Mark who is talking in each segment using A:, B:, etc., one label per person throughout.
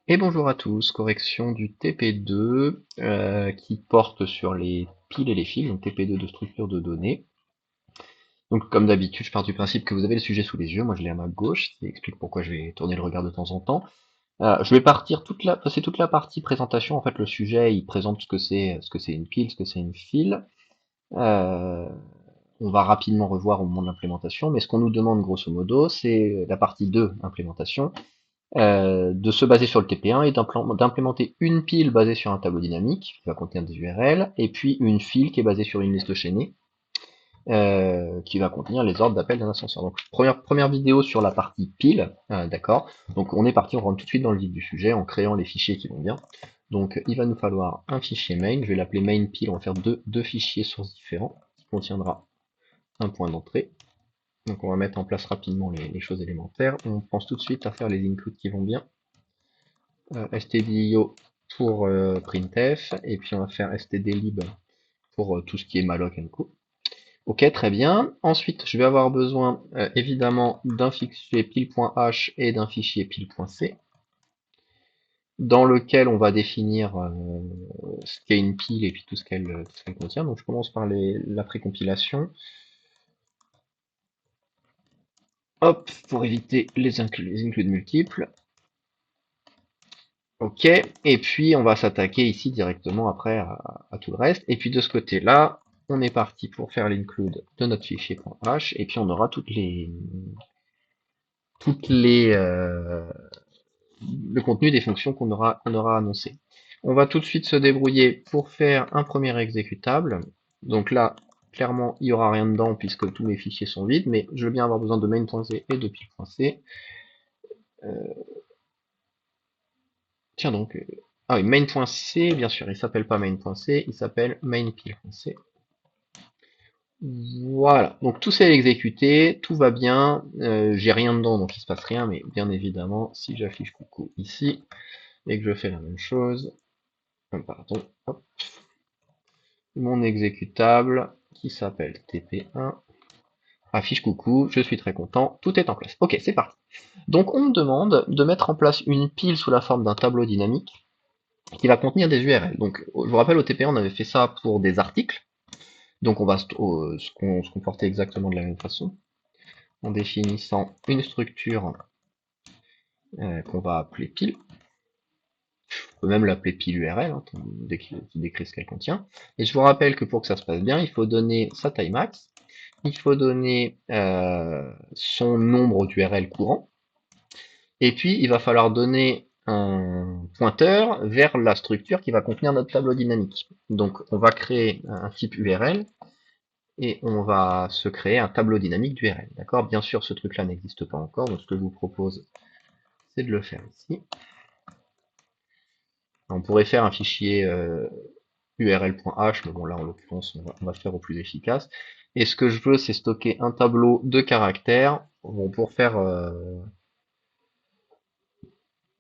A: Et bonjour à tous, correction du TP2 qui porte sur les piles et les fils, donc TP2 de structure de données. Donc comme d'habitude, je pars du principe que vous avez le sujet sous les yeux, moi je l'ai à ma gauche, ce qui explique pourquoi je vais tourner le regard de temps en temps. Je vais passer toute la partie présentation, en fait le sujet il présente ce que c'est une pile, ce que c'est une file. Euh, on va rapidement revoir au moment de l'implémentation, mais ce qu'on nous demande grosso modo, c'est la partie 2, implémentation, de se baser sur le TP1 et d'implémenter une pile basée sur un tableau dynamique qui va contenir des URL, et puis une file qui est basée sur une liste chaînée qui va contenir les ordres d'appel d'un ascenseur. Donc première vidéo sur la partie pile, d'accord. Donc on est parti, on rentre tout de suite dans le vif du sujet en créant les fichiers qui vont bien. Donc il va nous falloir un fichier main, je vais l'appeler main pile, on va faire deux fichiers sources différents qui contiendra un point d'entrée. Donc on va mettre en place rapidement les choses élémentaires. On pense tout de suite à faire les includes qui vont bien. stdio pour printf, et puis on va faire stdlib pour tout ce qui est malloc and co. Ok, très bien. Ensuite, je vais avoir besoin évidemment d'un fichier pile.h et d'un fichier pile.c, dans lequel on va définir ce qu'est une pile et puis tout ce qu'elle contient. Donc je commence par la précompilation. Hop, pour éviter les includes multiples. Ok, et puis on va s'attaquer ici directement après à tout le reste. Et puis de ce côté-là, on est parti pour faire l'include de notre fichier .h, et puis on aura toutes les le contenu des fonctions qu'on aura annoncé. On va tout de suite se débrouiller pour faire un premier exécutable. Donc là, clairement, il n'y aura rien dedans puisque tous mes fichiers sont vides, mais je veux bien avoir besoin de main.c et de pile.c. Tiens donc, ah oui, main.c, bien sûr, il s'appelle pas main.c, il s'appelle main.pile.c. Voilà, donc tout s'est exécuté, tout va bien, j'ai rien dedans donc il se passe rien, mais bien évidemment, si j'affiche coucou ici, et que je fais la même chose, pardon, hop, mon exécutable, qui s'appelle TP1, affiche coucou, je suis très content, tout est en place. Ok, c'est parti. Donc on me demande de mettre en place une pile sous la forme d'un tableau dynamique, qui va contenir des URL. Donc je vous rappelle, au TP1, on avait fait ça pour des articles, donc on va se comporter exactement de la même façon, en définissant une structure qu'on va appeler pile. On peut même l'appeler pile URL, hein, qui décrit ce qu'elle contient. Et je vous rappelle que pour que ça se passe bien, il faut donner sa taille max, il faut donner son nombre d'URL courant, et puis il va falloir donner un pointeur vers la structure qui va contenir notre tableau dynamique. Donc on va créer un type URL, et on va se créer un tableau dynamique d'URL. D'accord? Bien sûr, ce truc-là n'existe pas encore, donc ce que je vous propose, c'est de le faire ici. On pourrait faire un fichier url.h, mais bon là en l'occurrence on va faire au plus efficace. Et ce que je veux, c'est stocker un tableau de caractères. Bon, pour faire,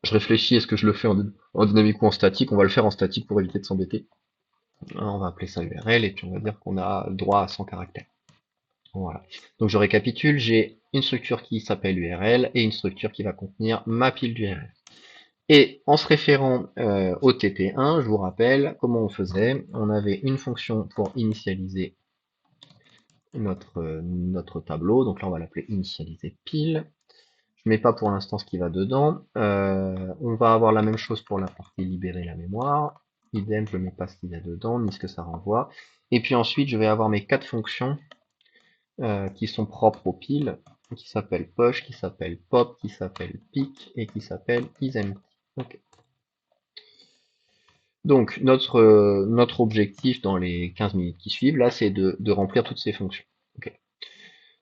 A: je réfléchis, est-ce que je le fais en dynamique ou en statique? On va le faire en statique pour éviter de s'embêter. On va appeler ça URL et puis on va dire qu'on a droit à 100 caractères. Voilà. Donc je récapitule, j'ai une structure qui s'appelle URL et une structure qui va contenir ma pile d'URL. Et en se référant au TP1, je vous rappelle comment on faisait. On avait une fonction pour initialiser notre tableau. Donc là, on va l'appeler initialiser pile. Je mets pas pour l'instant ce qui va dedans. On va avoir la même chose pour la partie libérer la mémoire. Idem, je ne mets pas ce qu'il y a dedans, ni ce que ça renvoie. Et puis ensuite, je vais avoir mes quatre fonctions qui sont propres aux piles, qui s'appellent push, qui s'appellent pop, qui s'appellent pick et qui s'appellent isEmpty. Okay. Donc notre objectif dans les 15 minutes qui suivent, là, c'est de remplir toutes ces fonctions. Okay.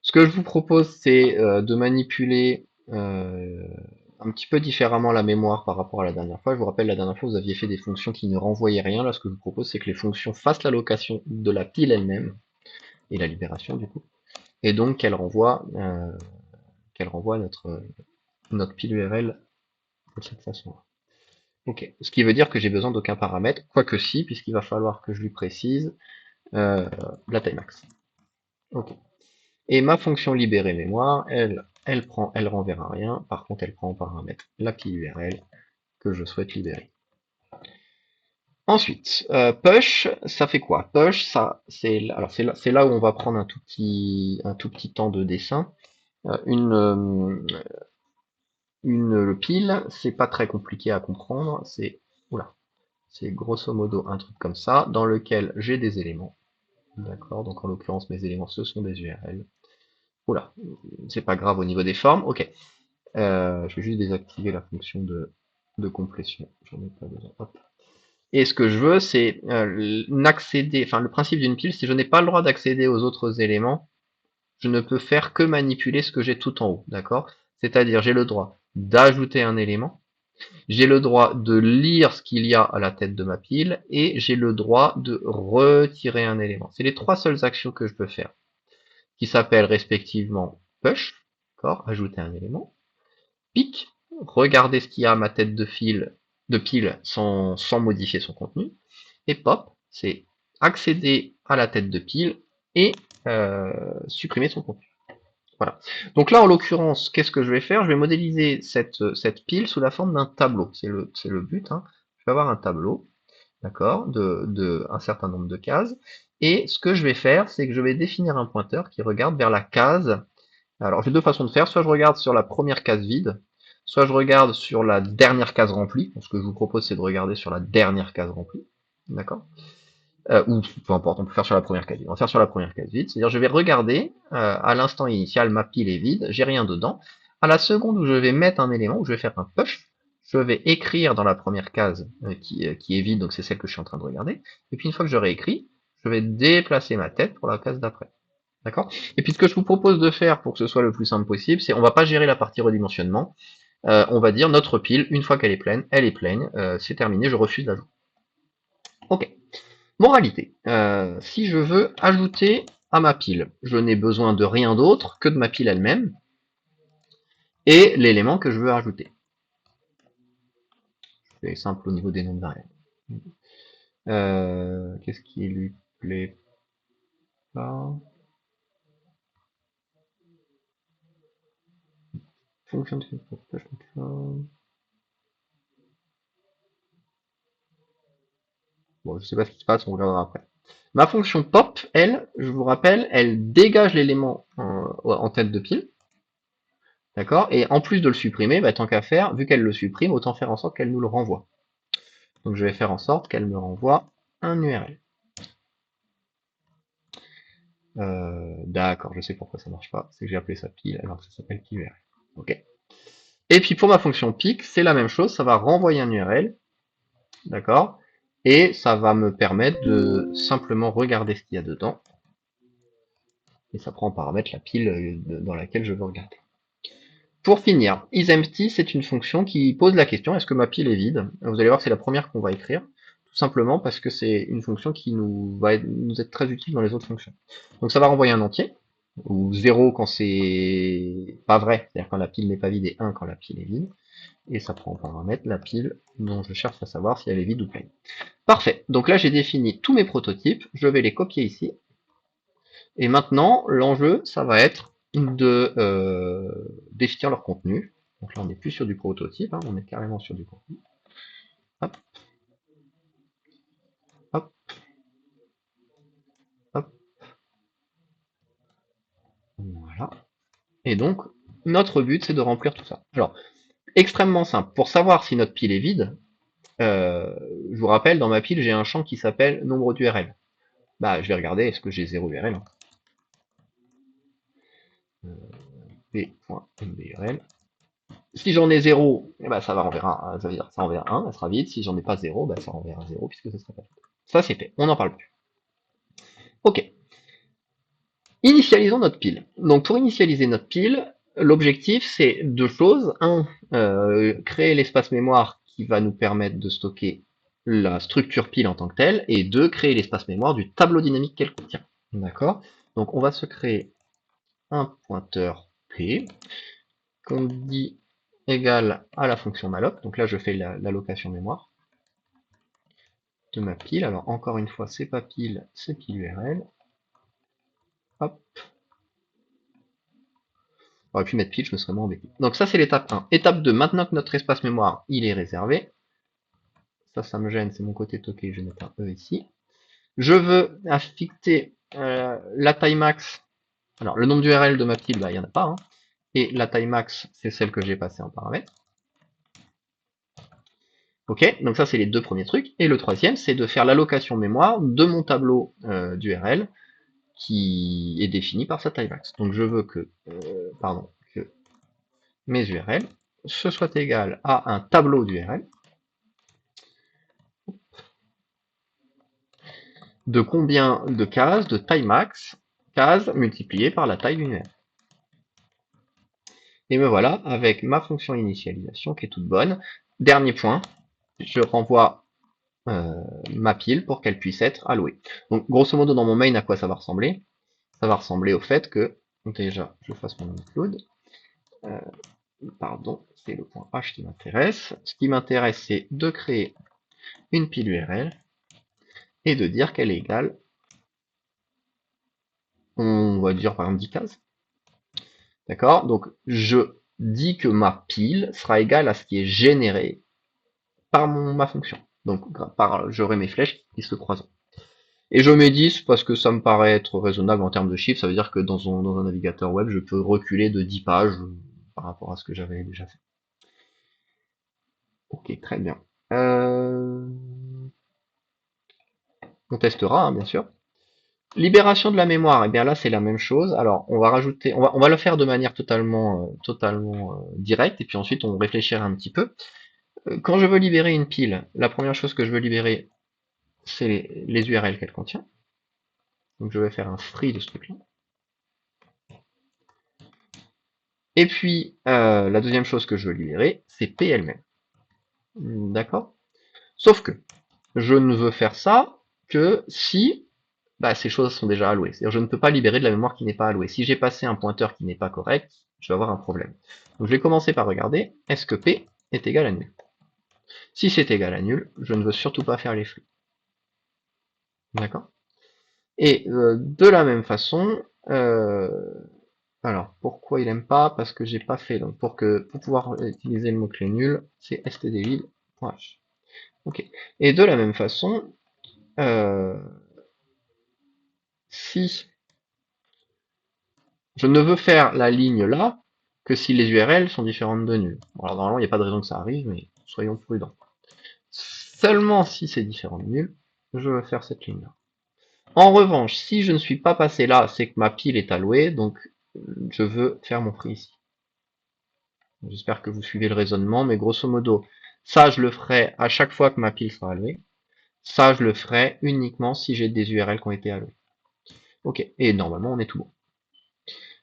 A: Ce que je vous propose, c'est de manipuler un petit peu différemment la mémoire par rapport à la dernière fois. Je vous rappelle, la dernière fois, vous aviez fait des fonctions qui ne renvoyaient rien. Là, ce que je vous propose, c'est que les fonctions fassent l'allocation de la pile elle-même, et la libération du coup, et donc qu'elle renvoie notre pile URL de cette façon-là. Ok, ce qui veut dire que j'ai besoin d'aucun paramètre, quoique si, puisqu'il va falloir que je lui précise euh, la taille max. Ok. Et ma fonction libérer mémoire, elle renverra rien, par contre elle prend en paramètre la pile URL que je souhaite libérer. Ensuite, push, ça fait quoi? Push, ça, c'est là où on va prendre un tout petit temps de dessin. Une pile, c'est pas très compliqué à comprendre. Oula, c'est grosso modo un truc comme ça, dans lequel j'ai des éléments. D'accord, donc en l'occurrence mes éléments ce sont des URL. Oula, c'est pas grave au niveau des formes. Ok, je vais juste désactiver la fonction de complétion. J'en ai pas besoin. Hop. Et ce que je veux, c'est n'accéder. Enfin, le principe d'une pile, c'est que je n'ai pas le droit d'accéder aux autres éléments. Je ne peux faire que manipuler ce que j'ai tout en haut, d'accord? C'est-à-dire, j'ai le droit d'ajouter un élément, j'ai le droit de lire ce qu'il y a à la tête de ma pile, et j'ai le droit de retirer un élément. C'est les trois seules actions que je peux faire, qui s'appellent respectivement push, d'accord, ajouter un élément, pick, regarder ce qu'il y a à ma tête de pile sans modifier son contenu, et pop, c'est accéder à la tête de pile et supprimer son contenu. Voilà. Donc là, en l'occurrence, qu'est-ce que je vais faire? Je vais modéliser cette pile sous la forme d'un tableau. C'est le but. Hein. Je vais avoir un tableau, d'accord, de un certain nombre de cases. Et ce que je vais faire, c'est que je vais définir un pointeur qui regarde vers la case. Alors, j'ai deux façons de faire. Soit je regarde sur la première case vide, soit je regarde sur la dernière case remplie. Donc, ce que je vous propose, c'est de regarder sur la dernière case remplie. D'accord? Ou peu importe, on peut faire sur la première case vide. On va faire sur la première case vide, c'est-à-dire je vais regarder, à l'instant initial, ma pile est vide, j'ai rien dedans. À la seconde où je vais mettre un élément, où je vais faire un push, je vais écrire dans la première case qui est vide, donc c'est celle que je suis en train de regarder. Et puis une fois que j'aurai écrit, je vais déplacer ma tête pour la case d'après. D'accord? Et puis ce que je vous propose de faire pour que ce soit le plus simple possible, c'est on va pas gérer la partie redimensionnement. On va dire notre pile, une fois qu'elle est pleine, elle est pleine, c'est terminé, je refuse l'ajout. Ok. Moralité, si je veux ajouter à ma pile, je n'ai besoin de rien d'autre que de ma pile elle-même et l'élément que je veux ajouter. C'est simple au niveau des nombres variables. Qu'est-ce qui lui plaît pas? Fonction de bon, je sais pas ce qui se passe, on regardera après. Ma fonction pop, elle, je vous rappelle, elle dégage l'élément en tête de pile. D'accord? Et en plus de le supprimer, bah, tant qu'à faire, vu qu'elle le supprime, autant faire en sorte qu'elle nous le renvoie. Donc je vais faire en sorte qu'elle me renvoie un URL. D'accord, je sais pourquoi ça marche pas. C'est que j'ai appelé ça pile alors que ça s'appelle pile URL. Ok. Et puis pour ma fonction pick, c'est la même chose, ça va renvoyer un URL, d'accord, et ça va me permettre de simplement regarder ce qu'il y a dedans. Et ça prend en paramètre la pile dans laquelle je veux regarder. Pour finir, isEmpty, c'est une fonction qui pose la question, est-ce que ma pile est vide? Vous allez voir que c'est la première qu'on va écrire, tout simplement parce que c'est une fonction qui va nous être très utile dans les autres fonctions. Donc ça va renvoyer un entier, ou 0 quand c'est pas vrai, c'est-à-dire quand la pile n'est pas vide, et 1 quand la pile est vide, et ça prend en paramètre la pile dont je cherche à savoir si elle est vide ou pleine. Parfait, donc là j'ai défini tous mes prototypes, je vais les copier ici, et maintenant, l'enjeu, ça va être de définir leur contenu. Donc là, on n'est plus sur du prototype, hein, on est carrément sur du contenu. Hop, hop, hop. Voilà. Et donc, notre but, c'est de remplir tout ça. Alors, extrêmement simple. Pour savoir si notre pile est vide, je vous rappelle, dans ma pile, j'ai un champ qui s'appelle nombre d'URL. Bah, je vais regarder, est-ce que j'ai 0 URL, hein. p.mburl. Si j'en ai 0, eh ben, ça veut dire ça enverra 1, ça sera vide. Si j'en ai pas 0, ben, ça enverra 0 puisque ce sera pas vide. Ça c'est fait, on n'en parle plus. Ok, initialisons notre pile. Donc pour initialiser notre pile, l'objectif c'est deux choses. Un, créer l'espace mémoire qui va nous permettre de stocker la structure pile en tant que telle, et deux, créer l'espace mémoire du tableau dynamique qu'elle contient. D'accord? Donc on va se créer un pointeur P qu'on dit égal à la fonction malloc. Donc là, je fais l'allocation mémoire de ma pile. Alors encore une fois, c'est pas pile, c'est pile URL. Hop. J'aurais pu mettre pile, je me serais moins embêté. Donc ça, c'est l'étape 1. Étape 2, maintenant que notre espace mémoire, il est réservé, ça me gêne, c'est mon côté toqué, je vais mettre un E ici. Je veux affecter la taille max. Alors, le nombre d'URL de ma pile, bah, il n'y en a pas, hein. Et la taille max, c'est celle que j'ai passée en paramètre. Ok, donc ça c'est les deux premiers trucs. Et le troisième, c'est de faire l'allocation mémoire de mon tableau d'URL qui est défini par sa taille max. Donc je veux que, que mes URL, ce soit égal à un tableau d'URL de combien de cases de taille max, cases multipliées par la taille d'une URL. Et me voilà avec ma fonction initialisation qui est toute bonne. Dernier point, je renvoie ma pile pour qu'elle puisse être allouée. Donc grosso modo dans mon main, à quoi ça va ressembler? Ça va ressembler au fait que, déjà, je fasse mon include. Pardon, c'est le point H qui m'intéresse. Ce qui m'intéresse, c'est de créer une pile URL et de dire qu'elle est égale, on va dire par exemple 10 cases. D'accord? Donc je dis que ma pile sera égale à ce qui est généré par ma fonction. Donc j'aurai mes flèches qui se croisent. Et je mets 10 parce que ça me paraît être raisonnable en termes de chiffres. Ça veut dire que dans un navigateur web, je peux reculer de 10 pages par rapport à ce que j'avais déjà fait. Ok, très bien. On testera, hein, bien sûr. Libération de la mémoire, et bien là c'est la même chose. Alors on va rajouter, on va le faire de manière totalement directe, et puis ensuite on réfléchira un petit peu. Quand je veux libérer une pile, la première chose que je veux libérer, c'est les URL qu'elle contient. Donc je vais faire un free de ce truc-là. Et puis la deuxième chose que je veux libérer, c'est P elle-même. D'accord? Sauf que je ne veux faire ça que si ces choses sont déjà allouées. C'est-à-dire je ne peux pas libérer de la mémoire qui n'est pas allouée. Si j'ai passé un pointeur qui n'est pas correct, je vais avoir un problème. Donc je vais commencer par regarder, est-ce que P est égal à nul? Si c'est égal à nul, je ne veux surtout pas faire les flux. D'accord? Et de la même façon, alors pourquoi il aime pas? Parce que j'ai pas fait. Donc pour pouvoir utiliser le mot-clé nul, c'est stdlib.h. Ok. Et de la même façon, si je ne veux faire la ligne là que si les URL sont différentes de nul. Bon, alors normalement, il n'y a pas de raison que ça arrive, mais soyons prudents. Seulement si c'est différent de nul, je veux faire cette ligne-là. En revanche, si je ne suis pas passé là, c'est que ma pile est allouée, donc je veux faire mon free ici. J'espère que vous suivez le raisonnement, mais grosso modo, ça je le ferai à chaque fois que ma pile sera allouée. Ça je le ferai uniquement si j'ai des URL qui ont été allouées. Ok, et normalement on est tout bon.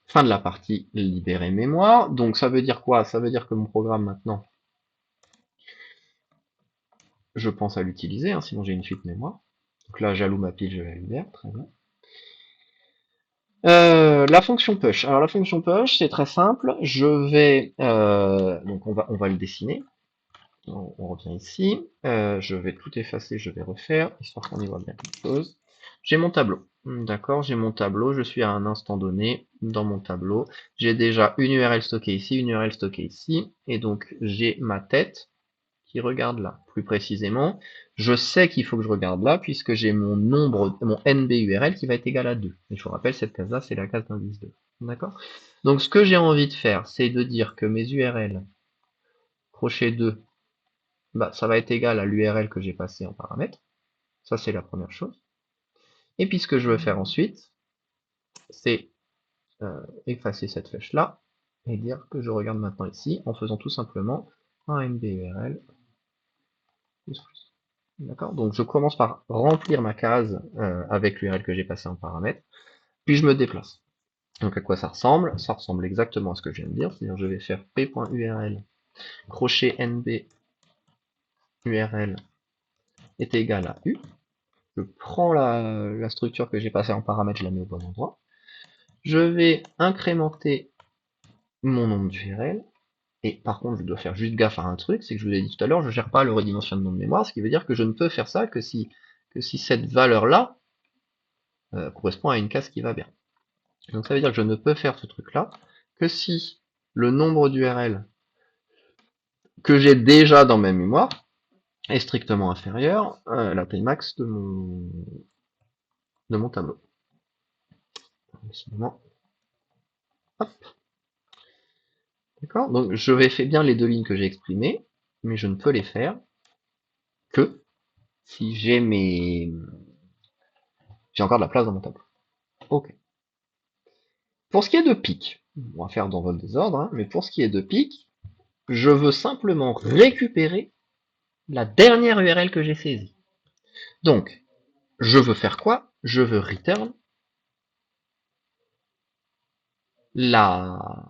A: Fin de la partie libérer mémoire. Donc ça veut dire quoi? Ça veut dire que mon programme maintenant, je pense à l'utiliser, hein, sinon j'ai une fuite mémoire. Donc là j'alloue ma pile, je la libère, très bien. La fonction push. Alors la fonction push, c'est très simple. Je vais donc on va le dessiner. On revient ici. Je vais tout effacer, je vais refaire, histoire qu'on y voit bien quelque chose. J'ai mon tableau. D'accord, j'ai mon tableau, je suis à un instant donné dans mon tableau. J'ai déjà une URL stockée ici, une URL stockée ici, et donc j'ai ma tête qui regarde là. Plus précisément, je sais qu'il faut que je regarde là, puisque j'ai mon nombre, mon NB URL qui va être égal à 2. Et je vous rappelle, cette case-là, c'est la case d'indice 2. D'accord? Donc ce que j'ai envie de faire, c'est de dire que mes URL, crochet 2, ça va être égal à l'URL que j'ai passé en paramètre. Ça, c'est la première chose. Et puis ce que je veux faire ensuite, c'est effacer cette flèche-là et dire que je regarde maintenant ici en faisant tout simplement un NBURL plus. D'accord? Donc je commence par remplir ma case avec l'URL que j'ai passé en paramètre, puis je me déplace. Donc à quoi ça ressemble? Ça ressemble exactement à ce que je viens de dire, c'est-à-dire je vais faire p.url crochet nb url est égal à u. Je prends la structure que j'ai passée en paramètre, je la mets au bon endroit. Je vais incrémenter mon nombre d'URL. Et par contre, je dois faire juste gaffe à un truc, c'est que je vous ai dit tout à l'heure, je ne gère pas le redimensionnement de mémoire, ce qui veut dire que je ne peux faire ça que si cette valeur-là correspond à une case qui va bien. Donc ça veut dire que je ne peux faire ce truc-là que si le nombre d'URL que j'ai déjà dans ma mémoire est strictement inférieure à la taille max de mon tableau. Décidément. Hop. D'accord? Donc je vais faire bien les deux lignes que j'ai exprimées, mais je ne peux les faire que si j'ai encore de la place dans mon tableau. Ok. Pour ce qui est de pic, on va faire dans votre désordre, hein, mais pour ce qui est de pic, je veux simplement récupérer la dernière URL que j'ai saisie. Donc, je veux faire quoi? Je veux return la...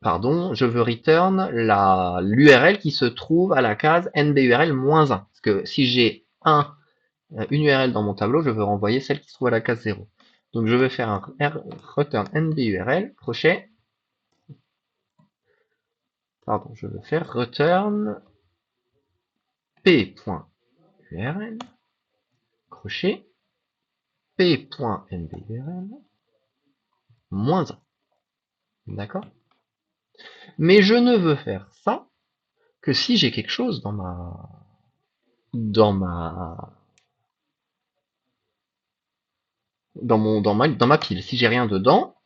A: Pardon, je veux return l'URL qui se trouve à la case nburl-1. Parce que si j'ai une URL dans mon tableau, je veux renvoyer celle qui se trouve à la case 0. Donc je vais faire un return nburl, crochet, pardon, je veux faire return p.url, crochet, p.nburl, -1. D'accord? Mais je ne veux faire ça que si j'ai quelque chose dans ma, dans ma pile. Si j'ai rien dedans,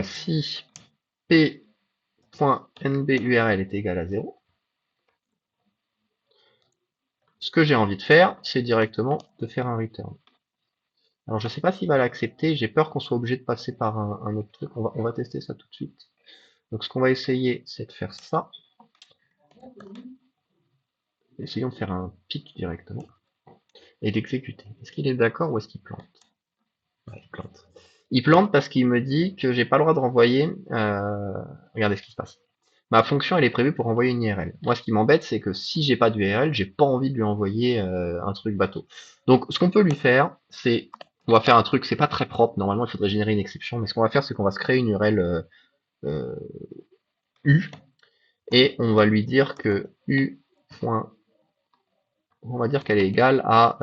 A: si p.nburl est égal à 0, ce que j'ai envie de faire, c'est directement de faire un return. Alors je sais pas s'il va l'accepter, j'ai peur qu'on soit obligé de passer par un autre truc, on va tester ça tout de suite. Donc ce qu'on va essayer, c'est de faire ça. Essayons de faire un pic directement et d'exécuter. Est-ce qu'il est d'accord ou est-ce qu'il plante? Ouais, il plante. Il plante parce qu'il me dit que j'ai pas le droit de renvoyer. Regardez ce qui se passe. Ma fonction elle est prévue pour envoyer une URL. Moi ce qui m'embête c'est que si j'ai pas d'URL, j'ai pas envie de lui envoyer un truc bateau. Donc ce qu'on peut lui faire, c'est on va faire un truc, c'est pas très propre, normalement il faudrait générer une exception, mais ce qu'on va faire c'est qu'on va se créer une URL U et on va lui dire que U. On va dire qu'elle est égale à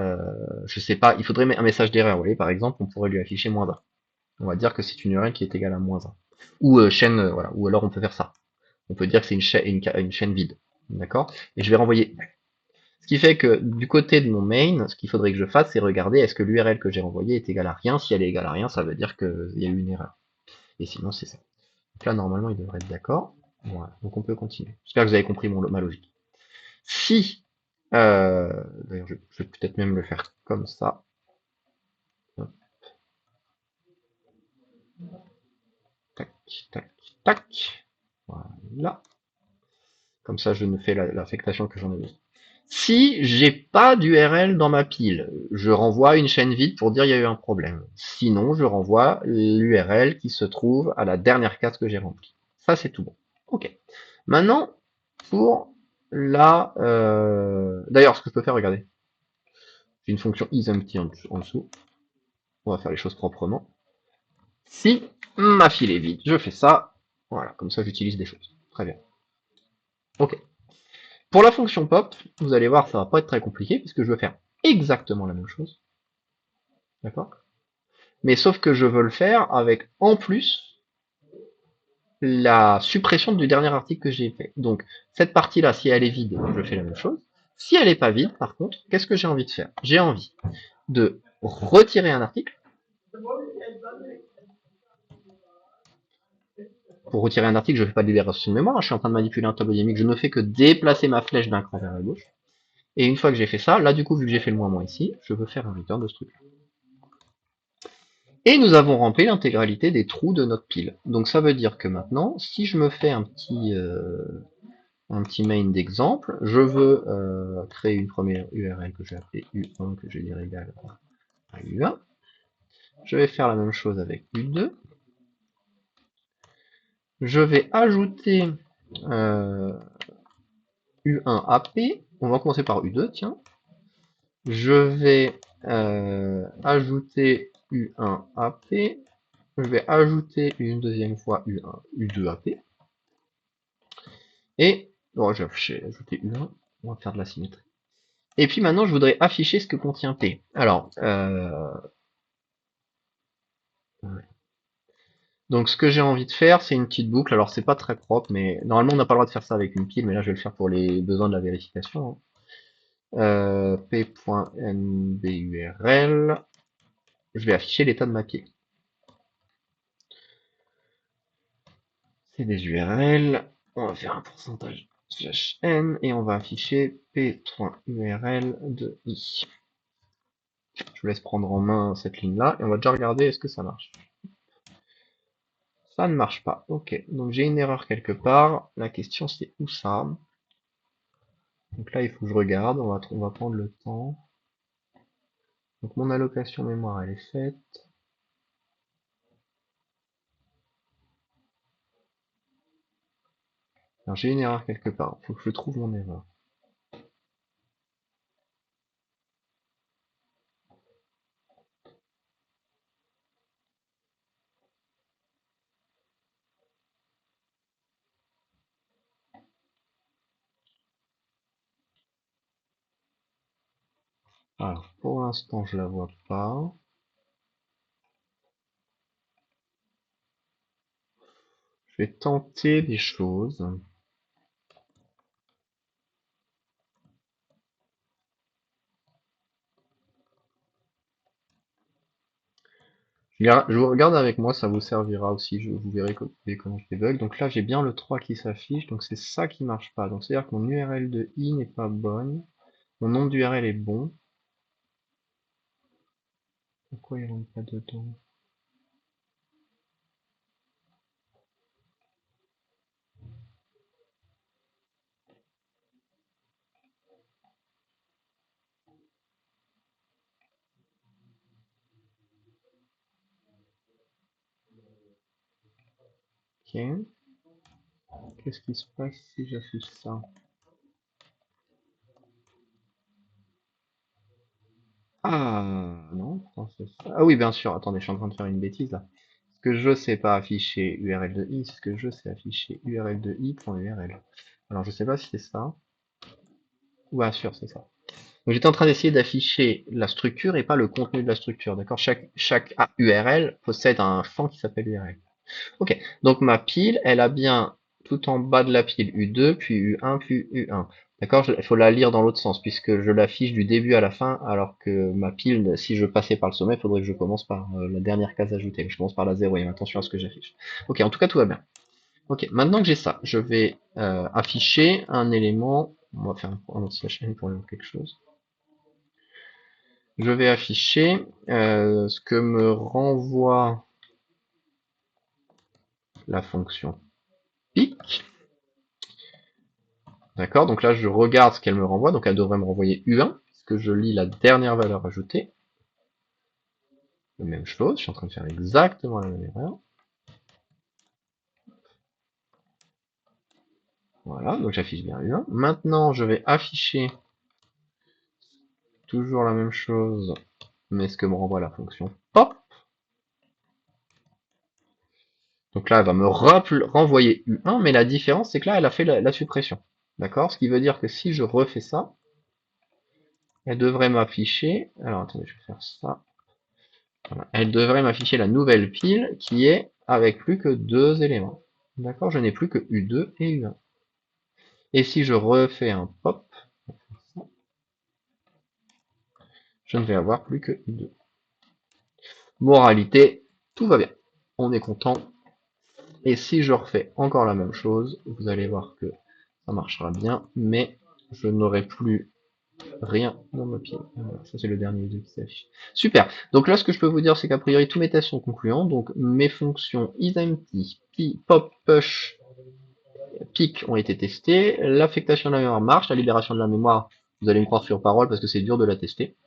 A: je sais pas, il faudrait mettre un message d'erreur, vous voyez, par exemple, on pourrait lui afficher -1. On va dire que c'est une URL qui est égale à -1. Ou chaîne, voilà, ou alors on peut faire ça. On peut dire que c'est une chaîne vide. D'accord? Et je vais renvoyer. Ce qui fait que du côté de mon main, ce qu'il faudrait que je fasse, c'est regarder est-ce que l'URL que j'ai renvoyée est égale à rien. Si elle est égale à rien, ça veut dire qu'il y a eu une erreur. Et sinon, c'est ça. Donc là, normalement, il devrait être d'accord. Voilà. Donc on peut continuer. J'espère que vous avez compris ma logique. Si, d'ailleurs, je vais peut-être même le faire comme ça. Tac, tac, tac. Voilà. Comme ça, je ne fais l'affectation que j'en ai besoin. Si j'ai pas d'URL dans ma pile, je renvoie une chaîne vide pour dire il y a eu un problème. Sinon, je renvoie l'URL qui se trouve à la dernière case que j'ai remplie. Ça, c'est tout bon. Ok. Maintenant, pour la... D'ailleurs, ce que je peux faire, regardez. J'ai une fonction isEmpty en dessous. On va faire les choses proprement. Si ma file est vide, je fais ça. Voilà, comme ça, j'utilise des choses. Très bien. Ok. Pour la fonction pop, vous allez voir, ça va pas être très compliqué, puisque je veux faire exactement la même chose. D'accord? Mais sauf que je veux le faire avec, en plus, la suppression du dernier article que j'ai fait. Donc, cette partie-là, si elle est vide, je fais la même chose. Si elle n'est pas vide, par contre, qu'est-ce que j'ai envie de faire? J'ai envie de retirer un article. Pour retirer un article, je ne fais pas de libération de mémoire, je suis en train de manipuler un tableau dynamique, je ne fais que déplacer ma flèche d'un cran vers la gauche. Et une fois que j'ai fait ça, là du coup, vu que j'ai fait le moins ici, je veux faire un return de ce truc. Et nous avons rempli l'intégralité des trous de notre pile. Donc ça veut dire que maintenant, si je me fais un petit main d'exemple, je veux créer une première URL que je vais appeler U1, que je vais dire égale à U1. Je vais faire la même chose avec U2. Je vais ajouter U1AP. On va commencer par U2, tiens. Je vais ajouter U1AP. Je vais ajouter une deuxième fois U1, U2AP. Et bon, j'ai ajouté U1. On va faire de la symétrie. Et puis maintenant, je voudrais afficher ce que contient P. Alors, Donc ce que j'ai envie de faire, c'est une petite boucle. Alors c'est pas très propre, mais normalement on n'a pas le droit de faire ça avec une pile, mais là je vais le faire pour les besoins de la vérification. P.nburl. Je vais afficher l'état de ma pile. C'est des URL. On va faire un pourcentage slash n et on va afficher p.url de i. Je vous laisse prendre en main cette ligne-là et on va déjà regarder est-ce que ça marche. Ça ne marche pas. Ok, donc j'ai une erreur quelque part. La question c'est où ça? Donc là il faut que je regarde, on va prendre le temps. Donc mon allocation mémoire elle est faite. Alors j'ai une erreur quelque part, il faut que je trouve mon erreur. Alors pour l'instant je la vois pas. Je vais tenter des choses. Je vous regarde avec moi, ça vous servira aussi, vous verrez comment je débug. Donc là j'ai bien le 3 qui s'affiche, donc c'est ça qui marche pas. Donc c'est à dire que mon URL de i n'est pas bonne, mon nom d'URL est bon. Pourquoi il rentre pas dedans? Ok. Qu'est-ce qui se passe si j'affiche ça? Ah non, attends, c'est ça. Ah oui, bien sûr, attendez, je suis en train de faire une bêtise là. Ce que je veux, c'est pas afficher URL de i, ce que je veux, c'est afficher URL de i.url. Alors je sais pas si c'est ça. Ouais, sûr, c'est ça. Donc j'étais en train d'essayer d'afficher la structure et pas le contenu de la structure, d'accord? Chaque URL possède un champ qui s'appelle URL. Ok, donc ma pile, elle a bien tout en bas de la pile U2, puis U1, puis U1. D'accord? Il faut la lire dans l'autre sens, puisque je l'affiche du début à la fin, alors que ma pile, si je passais par le sommet, il faudrait que je commence par la dernière case ajoutée. Je commence par la 0, et attention à ce que j'affiche. Ok, en tout cas, tout va bien. Ok, maintenant que j'ai ça, je vais afficher un élément. On va faire un autre slash n pour lire quelque chose. Je vais afficher ce que me renvoie la fonction pic. D'accord, donc là je regarde ce qu'elle me renvoie, donc elle devrait me renvoyer U1, puisque je lis la dernière valeur ajoutée. La même chose, je suis en train de faire exactement la même erreur. Voilà, donc j'affiche bien U1. Maintenant je vais afficher toujours la même chose, mais ce que me renvoie la fonction pop. Donc là elle va me renvoyer U1, mais la différence c'est que là elle a fait la suppression. D'accord, ce qui veut dire que si je refais ça, elle devrait m'afficher, alors attendez, je vais faire ça. Voilà. Elle devrait m'afficher la nouvelle pile qui est avec plus que deux éléments. D'accord, je n'ai plus que U2 et U1. Et si je refais un pop, je ne vais avoir plus que U2. Moralité, tout va bien. On est content. Et si je refais encore la même chose, vous allez voir que ça marchera bien, mais je n'aurai plus rien dans ma pile. Voilà, ça c'est le dernier U2 qui s'affiche. Super. Donc là, ce que je peux vous dire, c'est qu'a priori tous mes tests sont concluants. Donc mes fonctions isEmpty, pop, push, pic ont été testés, l'affectation de la mémoire marche, la libération de la mémoire, vous allez me croire sur parole parce que c'est dur de la tester,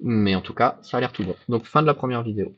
A: mais en tout cas, ça a l'air tout bon. Donc fin de la première vidéo.